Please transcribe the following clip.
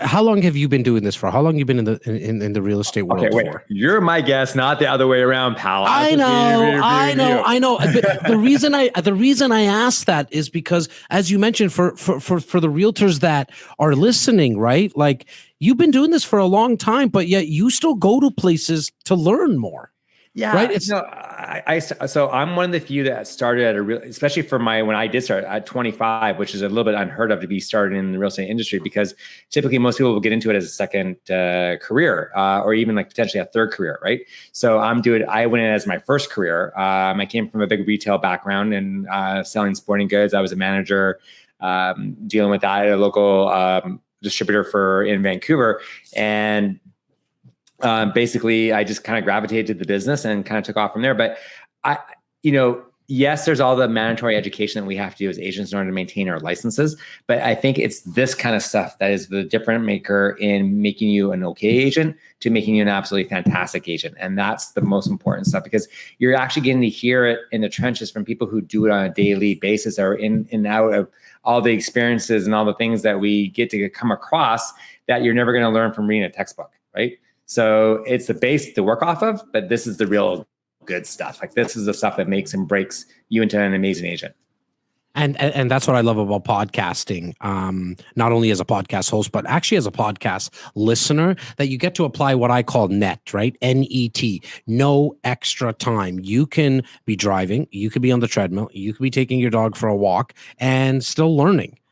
how long have you been doing this for? How long have you been in the real estate world for? You're my guest, not the other way around, pal. I know. The reason I asked that is because, as you mentioned, for the realtors that are listening, right? Like, you've been doing this for a long time, but yet you still go to places to learn more. Yeah, right. So I'm one of the few that started at especially for when I did start at 25, which is a little bit unheard of to be started in the real estate industry, because typically most people will get into it as a second career, or even like potentially a third career, right? So I went in as my first career. I came from a big retail background and selling sporting goods. I was a manager dealing with that at a local distributor in Vancouver, and basically I just kind of gravitated to the business and kind of took off from there. But yes, there's all the mandatory education that we have to do as agents in order to maintain our licenses. But I think it's this kind of stuff that is the difference maker in making you an okay agent to making you an absolutely fantastic agent. And that's the most important stuff, because you're actually getting to hear it in the trenches from people who do it on a daily basis, or in and out of all the experiences and all the things that we get to come across that you're never going to learn from reading a textbook, right? So it's the base to work off of, but this is the real good stuff. Like, this is the stuff that makes and breaks you into an amazing agent. And that's what I love about podcasting. Not only as a podcast host, but actually as a podcast listener, that you get to apply what I call NET, right? N-E-T, no extra time. You can be driving, you could be on the treadmill, you could be taking your dog for a walk and still learning.